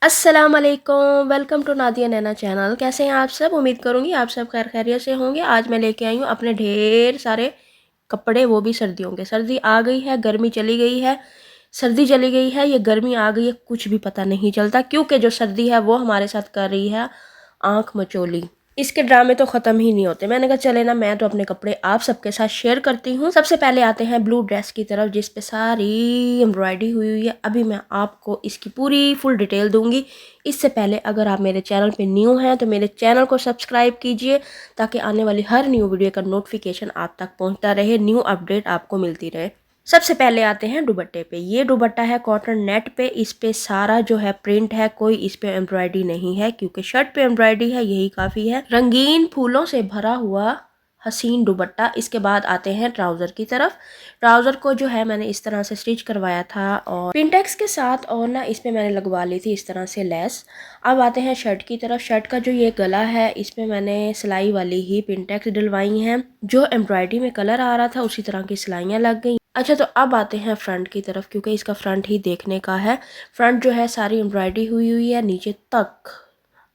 अस्सलाम वालेकुम, welcome to Nadia Naina channel. कैसे हैं आप सब? उम्मीद करूँगी आप सब खैर खैरियत से होंगे। आज मैं लेके आई हूँ अपने ढेर सारे कपड़े, वो भी सर्दियों के। सर्दी आ गई है, गर्मी चली गई है। सर्दी चली गई है, ये गर्मी आ गई है, कुछ भी पता नहीं चलता, क्योंकि जो सर्दी है वो हमारे साथ कर रही है आँख मचोली। इसके ड्रामे तो ख़त्म ही नहीं होते। मैंने कहा चले ना, मैं तो अपने कपड़े आप सबके साथ शेयर करती हूँ। सबसे पहले आते हैं ब्लू ड्रेस की तरफ, जिस पे सारी एम्ब्रॉयडरी हुई हुई है। अभी मैं आपको इसकी पूरी फुल डिटेल दूंगी। इससे पहले अगर आप मेरे चैनल पे न्यू हैं तो मेरे चैनल को सब्सक्राइब कीजिए, ताकि आने वाली हर न्यू वीडियो का नोटिफिकेशन आप तक पहुँचता रहे, न्यू अपडेट आपको मिलती रहे। सबसे पहले आते हैं दुपट्टे पे। ये दुपट्टा है कॉटन नेट पे। इस पे सारा जो है प्रिंट है, कोई इस पे एम्ब्रॉयडरी नहीं है, क्योंकि शर्ट पे एम्ब्रॉयडरी है, यही काफ़ी है। रंगीन फूलों से भरा हुआ हसीन दुपट्टा। इसके बाद आते हैं ट्राउज़र की तरफ। ट्राउज़र को जो है मैंने इस तरह से स्टिच करवाया था और पिंटेक्स के साथ, और ना इस पे मैंने लगवा ली थी इस तरह से लेस। अब आते हैं शर्ट की तरफ। शर्ट का जो ये गला है, इस पे मैंने सिलाई वाली ही पिंटेक्स डलवाई हैं। जो एम्ब्रॉयडरी में कलर आ रहा था उसी तरह की सिलाइयाँ लग गई। अच्छा, तो अब आते हैं फ्रंट की तरफ, क्योंकि इसका फ्रंट ही देखने का है। फ्रंट जो है सारी एम्ब्रॉयडरी हुई हुई है नीचे तक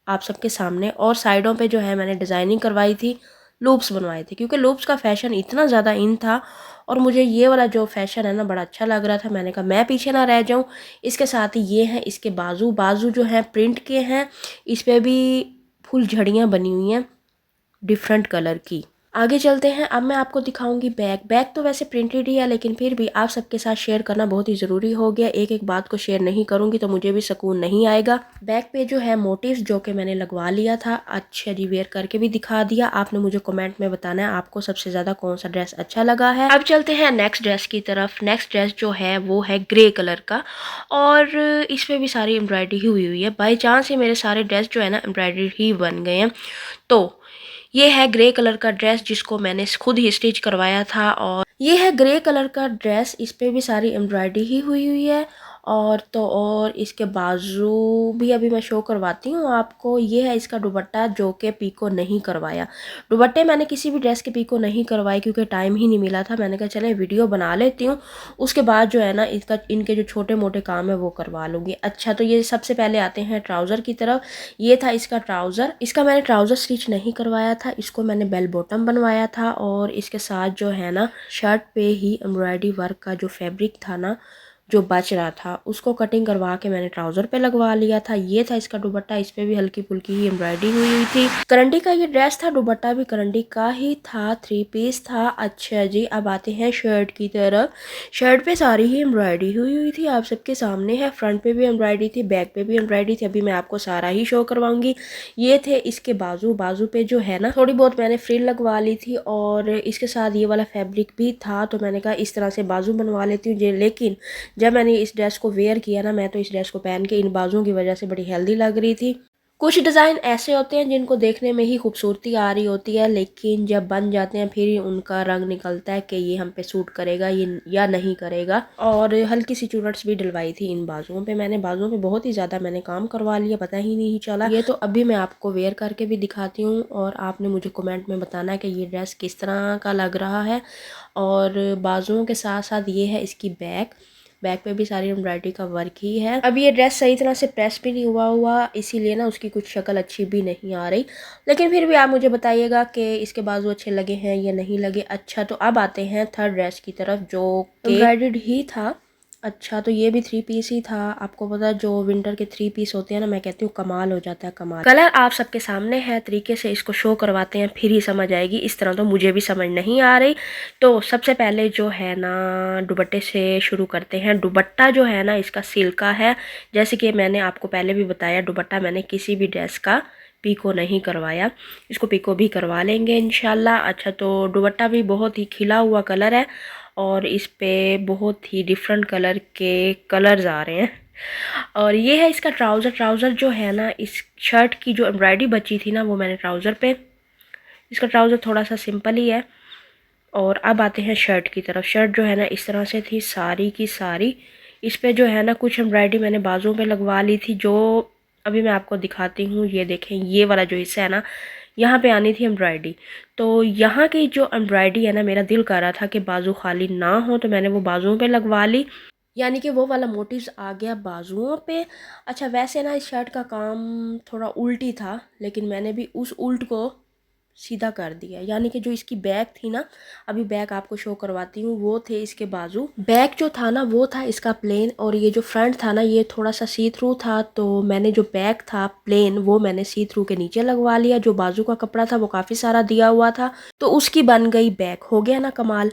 आप सबके सामने, और साइडों पे जो है मैंने डिज़ाइनिंग करवाई थी, लूप्स बनवाए थे, क्योंकि लूप्स का फैशन इतना ज़्यादा इन था और मुझे ये वाला जो फैशन है ना बड़ा अच्छा लग रहा था। मैंने कहा मैं पीछे ना रह जाऊं। इसके साथ ही ये हैं इसके बाजू। बाजू जो है प्रिंट के हैं, इस पे भी फुल झड़ियाँ बनी हुई हैं डिफरेंट कलर की। आगे चलते हैं। अब मैं आपको दिखाऊंगी बैक। बैक तो वैसे प्रिंटेड ही है, लेकिन फिर भी आप सबके साथ शेयर करना बहुत ही ज़रूरी हो गया। एक एक बात को शेयर नहीं करूंगी तो मुझे भी सुकून नहीं आएगा। बैक पे जो है मोटिव्स जो कि मैंने लगवा लिया था, अच्छा जी वेयर करके भी दिखा दिया। आपने मुझे कमेंट में बताना है आपको सबसे ज़्यादा कौन सा ड्रेस अच्छा लगा है। अब चलते हैं नेक्स्ट ड्रेस की तरफ। नेक्स्ट ड्रेस जो है वो है ग्रे कलर का, और इस पर भी सारी एम्ब्रॉयडरी हुई हुई है। बाई चांस ही मेरे सारे ड्रेस जो है ना एम्ब्रॉयडरी ही बन गए हैं। तो ये है ग्रे कलर का ड्रेस, जिसको मैंने खुद ही स्टिच करवाया था। और ये है ग्रे कलर का ड्रेस, इस पे भी सारी एम्ब्रॉयडरी ही हुई हुई है। और इसके बाजू भी अभी मैं शो करवाती हूँ आपको। ये है इसका दुपट्टा, जो कि पीको नहीं करवाया। दुपट्टे मैंने किसी भी ड्रेस के पीको नहीं करवाए, क्योंकि टाइम ही नहीं मिला था। मैंने कहा चले वीडियो बना लेती हूँ, उसके बाद जो है ना इसका इनके जो छोटे मोटे काम है वो करवा लूँगी। अच्छा, तो ये सबसे पहले आते हैं ट्राउज़र की तरफ। ये था इसका ट्राउज़र। इसका मैंने ट्राउज़र स्टिच नहीं करवाया था, इसको मैंने बेल बॉटम बनवाया था। और इसके साथ जो है ना शर्ट पे ही एम्ब्रॉयडरी वर्क का जो फैब्रिक था ना, जो बच रहा था, उसको कटिंग करवा के मैंने ट्राउज़र पे लगवा लिया था। ये था इसका दुपट्टा, इस पे भी हल्की फुल्की ही एम्ब्रॉयडरी हुई हुई थी। करंडी का ये ड्रेस था, दुपट्टा भी करंडी का ही था, 3 पीस था। अच्छा जी, अब आते हैं शर्ट की तरफ। शर्ट पे सारी ही एम्ब्रॉयडरी हुई हुई थी, आप सबके सामने है। फ्रंट पे भी एम्ब्रॉयडरी थी, बैक पे भी एम्ब्रॉयडरी थी। अभी मैं आपको सारा ही शो करवाऊंगी। ये थे इसके बाजू। बाजू पे जो है ना थोड़ी बहुत मैंने फ्रिल लगवा ली थी, और इसके साथ ये वाला फैब्रिक भी था, तो मैंने कहा इस तरह से बाजू बनवा लेती हूँ। लेकिन जब मैंने इस ड्रेस को वेयर किया ना, मैं तो इस ड्रेस को पहन के इन बाजुओं की वजह से बड़ी हेल्दी लग रही थी। कुछ डिज़ाइन ऐसे होते हैं जिनको देखने में ही खूबसूरती आ रही होती है, लेकिन जब बन जाते हैं फिर उनका रंग निकलता है कि ये हम पे सूट करेगा ये या नहीं करेगा। और हल्की सी चुनट्स भी डलवाई थी इन बाजुओं पे मैंने। बाजुओं पे बहुत ही ज़्यादा मैंने काम करवा लिया, पता ही नहीं चला। ये तो अभी मैं आपको वेयर करके भी दिखाती हूँ, और आपने मुझे कमेंट में बताना है कि ये ड्रेस किस तरह का लग रहा है। और बाजुओं के साथ साथ ये है इसकी बैक। बैक पे भी सारी एम्ब्रॉयडरी का वर्क ही है। अब ये ड्रेस सही तरह से प्रेस भी नहीं हुआ इसीलिए ना उसकी कुछ शक्ल अच्छी भी नहीं आ रही, लेकिन फिर भी आप मुझे बताइएगा कि इसके बाजू अच्छे लगे हैं या नहीं लगे। अच्छा, तो अब आते हैं थर्ड ड्रेस की तरफ, जो एम्ब्रॉयडर्ड ही था। अच्छा, तो ये भी 3 पीस ही था। आपको पता है जो विंटर के 3 पीस होते हैं ना, मैं कहती हूँ कमाल हो जाता है, कमाल। कलर आप सबके सामने है, तरीके से इसको शो करवाते हैं फिर ही समझ आएगी। इस तरह तो मुझे भी समझ नहीं आ रही। तो सबसे पहले जो है ना दुपट्टे से शुरू करते हैं। दुपट्टा जो है ना इसका सिल्क का है, जैसे कि मैंने आपको पहले भी बताया, दुपट्टा मैंने किसी भी ड्रेस का पीको नहीं करवाया, इसको पीको भी करवा लेंगे इंशाल्लाह। अच्छा, तो दुपट्टा भी बहुत ही खिला हुआ कलर है, और इस पे बहुत ही डिफरेंट कलर के कलर्स आ रहे हैं। और ये है इसका ट्राउज़र। ट्राउज़र जो है ना, इस शर्ट की जो एम्ब्रॉयडरी बची थी ना वो मैंने ट्राउज़र पे, इसका ट्राउज़र थोड़ा सा सिंपल ही है। और अब आते हैं शर्ट की तरफ। शर्ट जो है ना इस तरह से थी सारी की सारी। इस पे जो है ना कुछ एम्ब्रॉयडरी मैंने बाजुओं पे लगवा ली थी, जो अभी मैं आपको दिखाती हूँ। ये देखें, ये वाला जो हिस्सा है ना, यहाँ पे आनी थी एम्ब्रॉयडरी। तो यहाँ की जो एम्ब्रॉयडरी है ना, मेरा दिल कर रहा था कि बाजू खाली ना हो, तो मैंने वो बाजुओं पे लगवा ली। यानी कि वो वाला मोटिव्स आ गया बाजुओं पे। अच्छा वैसे ना इस शर्ट का काम थोड़ा उल्टी था, लेकिन मैंने भी उस उल्ट को सीधा कर दिया। यानी कि जो इसकी बैक थी ना, अभी बैक आपको शो करवाती हूँ, वो थे इसके बाजू। बैक जो था ना वो था इसका प्लेन, और ये जो फ्रंट था ना ये थोड़ा सा सी थ्रू था, तो मैंने जो बैक था प्लेन वो मैंने सी थ्रू के नीचे लगवा लिया। जो बाजू का कपड़ा था वो काफ़ी सारा दिया हुआ था, तो उसकी बन गई बैक। हो गया ना कमाल।